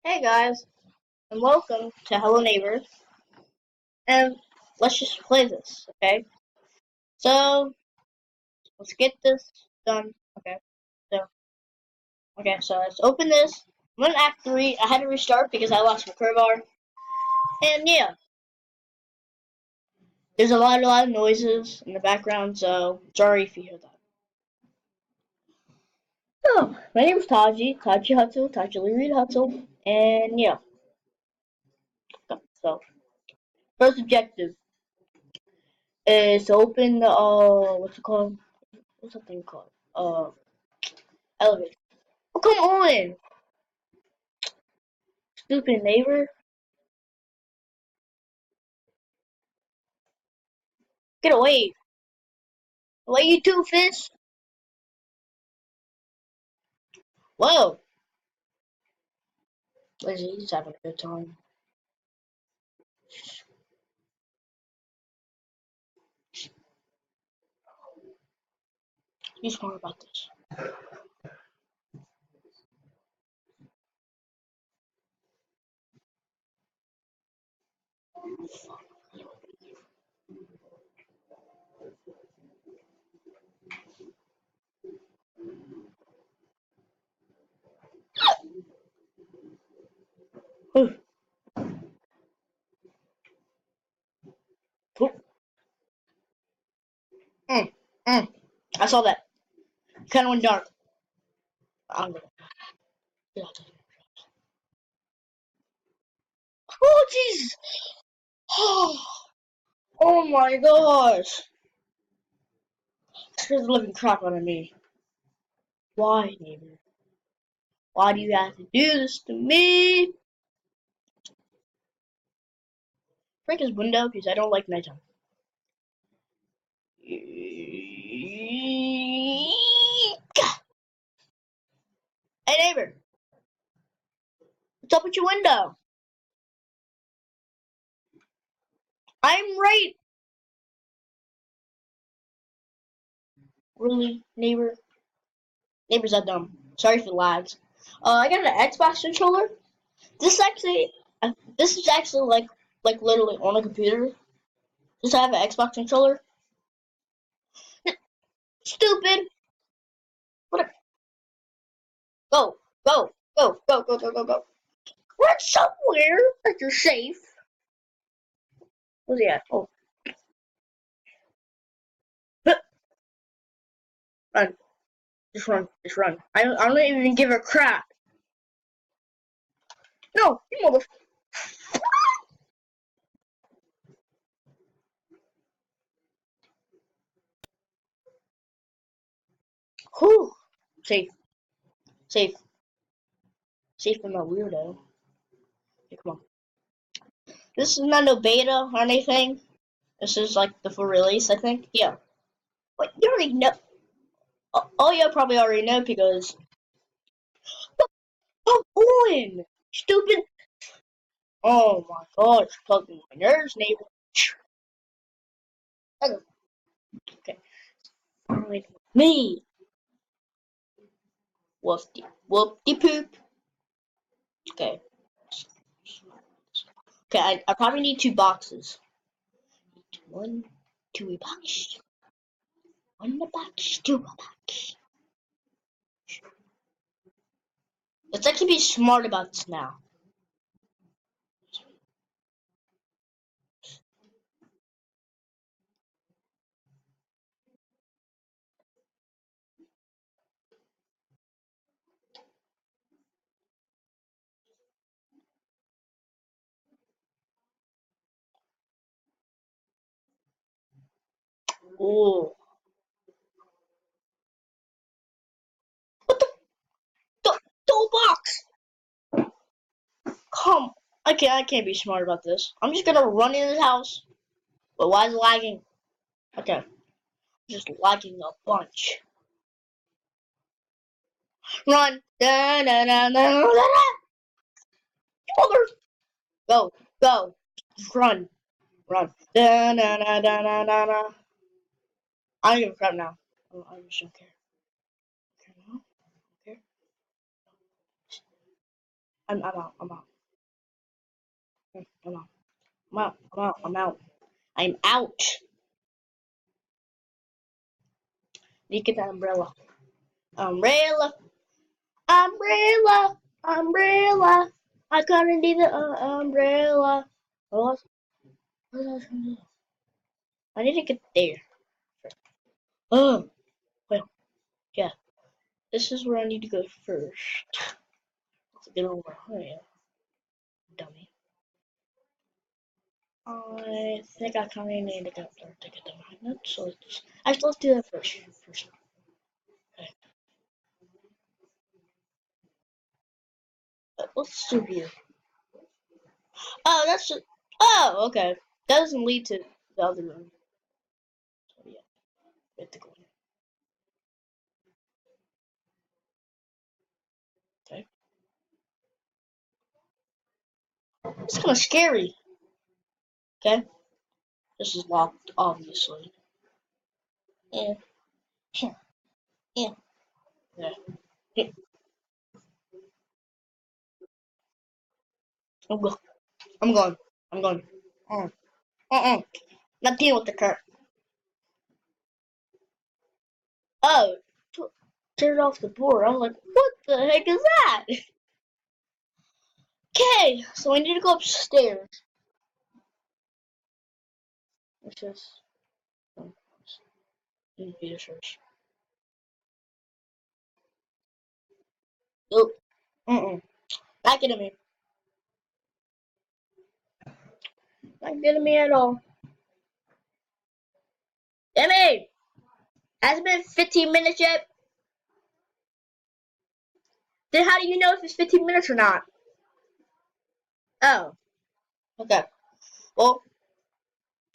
Hey guys, and welcome to Hello Neighbor. And let's just play this, okay? So let's get this done. So so let's open this. I'm on Act 3. I had to restart because I lost my crowbar. And yeah, there's a lot of noises in the background, so sorry if you hear that. So my name is Taji Hutzel, Taji Lee Reed Hutzel, and yeah. So first objective is to open the what's it called? What's that thing called? Elevator. Oh, come on! Stupid neighbor. Get away. Away, you two fish. Whoa. He's having a good time. He's smart about this. Mm, mm. I saw that. Kind of went dark. I'm gonna get out of here. Oh, jeez. Oh my gosh. Scares the living crap out of me. Why, neighbor? Why do you have to do this to me? Break his window because I don't like nighttime. Hey, neighbor. What's up with your window? I'm right. Really, neighbor? Neighbor's that dumb. Sorry for the lags. I got an Xbox controller. This actually, this is actually like literally on a computer. Just have an Xbox controller. Stupid. What? Go, go, go, go, go, go, go, go. Run somewhere that you're safe. Where's he at? Oh, run. Just run. Just run. I don't even give a crap. No, you mother. Whew. Safe. Safe. Safe from a weirdo. Okay, come on. This is not no beta or anything. This is like the full release, I think. Yeah. But you already know. Oh, you probably already know because. Come on! Stupid! Oh my god, it's fucking my nerves, neighbor. Okay. Fine. Me! Whoop-de poop. Okay. Okay, I probably need two boxes. One, two box. One box, two box. Let's actually be smart about this now. Oh. What the box? Come. I can't be smart about this. I'm just gonna run in the house. But why is it lagging? Okay. Just lagging a bunch. Run! Da, da, da, da, da, da. Mother! Go! Go! Just run! Run! Da, da, da, da, da, da, da. I don't give a crap now. I just don't care. Okay, no? Okay. I'm out. I'm out. I'm out. I'm out. I'm out. I'm out. I'm out. You get that umbrella. Umbrella. Umbrella. Umbrella. I gotta need the umbrella. What was I gonna do? I need to get there. Oh, well, yeah. This is where I need to go first. Let's get over here, dummy. I think I kind of need to get there to get the magnet, so let's do that first. Okay. Let's do here. Oh, that's just. Oh, okay. That doesn't lead to the other room. So yeah, we have to go in. Okay. It's kind of scary. Okay. This is locked, obviously. Yeah. Yeah. Yeah. Yeah. I'm going. I'm going. I'm going. Uh-uh. Not dealing with the cart. Oh, turned off the board. I was like, what the heck is that? Okay, so I need to go upstairs. It's just computer search. Nope. Not getting me. Not getting me at all. Emmy! Has it been 15 minutes yet? Then how do you know if it's 15 minutes or not? Oh, okay. Well,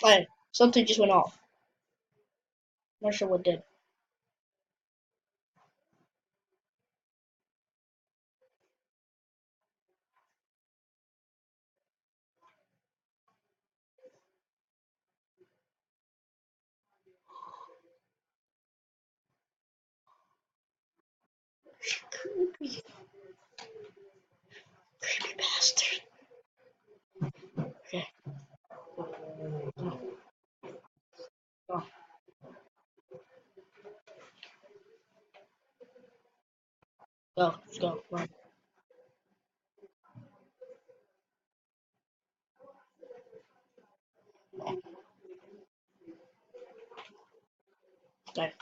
hey, something just went off. Not sure what did. Creepy, creepy bastard. Okay. Go, go, let's go. Run. Okay.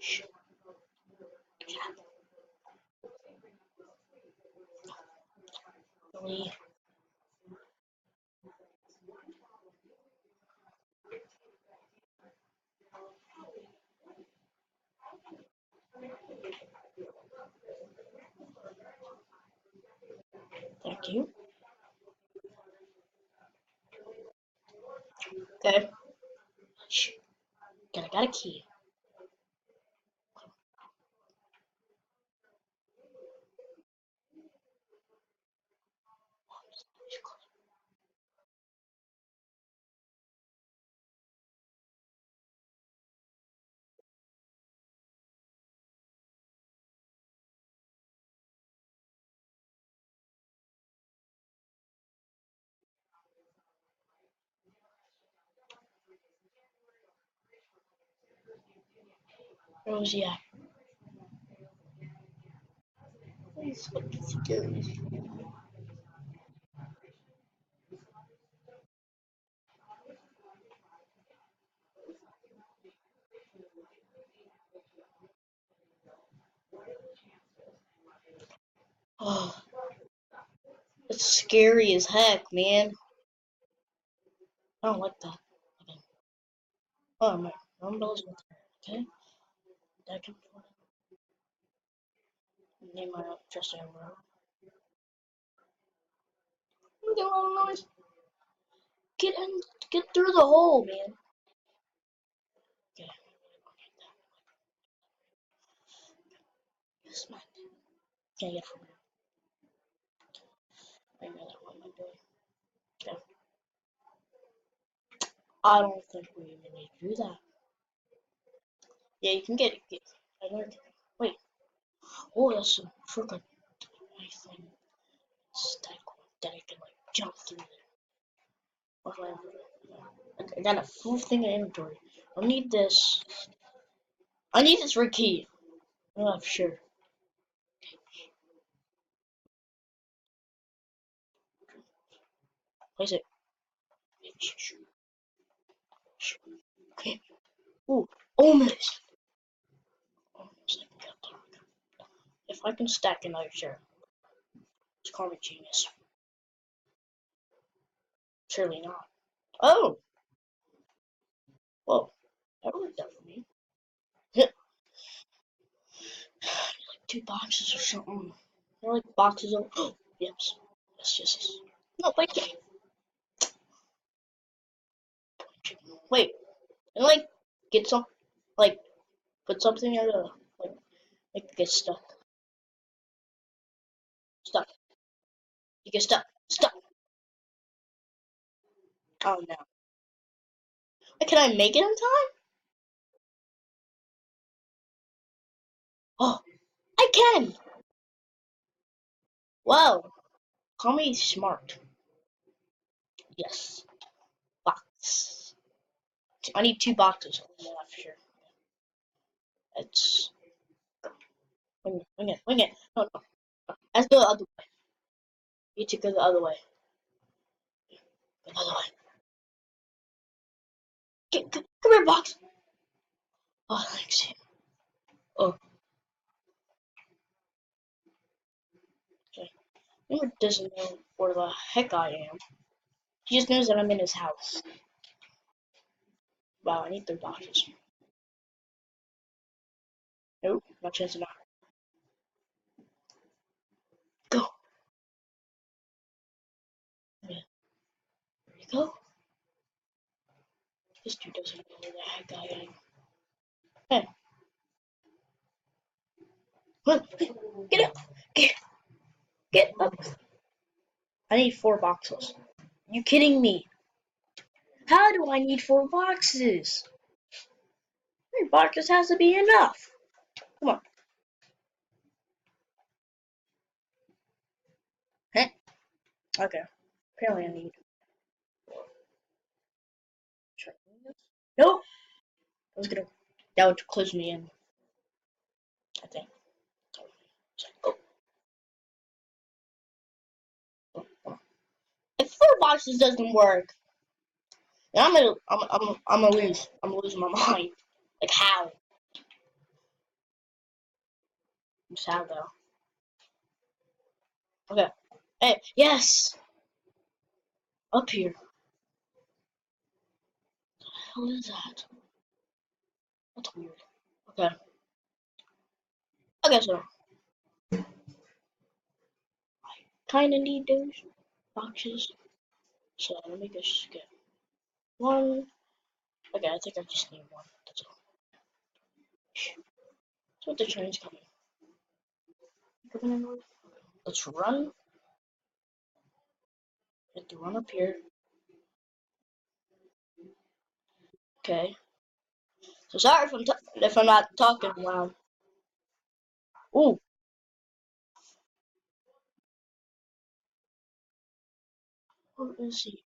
Shh. Really? Thank you. Okay. Shh. Got a key. Where was he at? He's fucking scary. Oh, it's scary as heck, man. I don't like that. Okay. Oh, my umbrella's with her. Okay. That can name my dressing umbrella. Get a lot of noise. Get in. Get through the hole, man. Okay. Yes, man. Can't get from here. I know that what am I doing? Okay. I don't think we even need to do that. Yeah, you can get I learned. Wait. Oh, that's a freaking nice thing. Stack that I can like jump through there. What do I have? I got a full thing of inventory. I need this. I need this red key. I'm not sure. Place it. Okay. Ooh, almost. Almost. If I can stack another share, it's called a genius. Surely not. Oh! Whoa. That worked out for me. Like 2 boxes or something. They're like boxes of. Yep. Yes, yes, yes. No, wait. Wait. And like, get some. Like, put something in the. Like, get stuck. Stuck. You get stuck. Stuck. Oh no. Can I make it in time? Oh, I can! Wow. Call me smart. Yes. Box. I need 2 boxes. Yeah, for sure. It's. Wing it. Wing it. Wing it. No, no. Let's go the other way. You need to go the other way. Go the other way. Come here, box. Oh, thanks. Oh, okay. Ember doesn't know where the heck I am. He just knows that I'm in his house. Wow, I need 3 boxes. Nope, not chance enough. Go. Yeah. There you go. This dude doesn't know where the heck I am. Hey, look, get up. Get up. I need 4 boxes. You kidding me? How do I need 4 boxes? 3 boxes has to be enough. Come on. Huh? Okay. Apparently I need. Nope. I was gonna. That would close me in. I think. Oh, oh, oh. If 4 boxes doesn't work, then I'm gonna lose. I'm gonna lose my mind. Like how? I'm sad though. Okay. Hey, yes. Up here. What the hell is that? That's weird. Okay. Okay, so kinda need those boxes. So let me just get one. Okay, I think I just need one. That's all. So the train's coming. Let's run. Have to run up here. Okay. So sorry if I'm not talking loud. Ooh, where is he?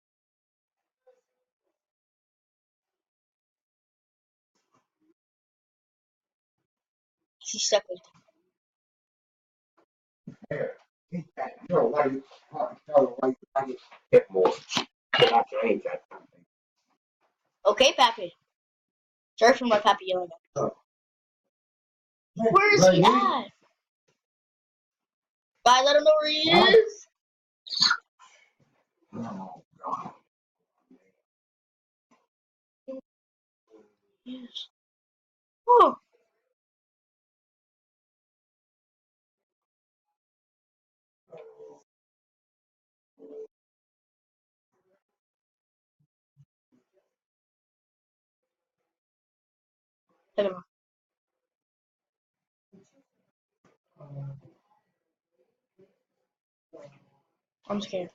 He's stuck with Here, keep that. No, why you, no, why you get more? Get out your age, that something. Okay, Pappy. Sorry for my Pappy yelling at me. Oh. Where is he at? Guys, I don't know where he Huh? is. Oh, God. Yes. Oh, look at him. I'm scared.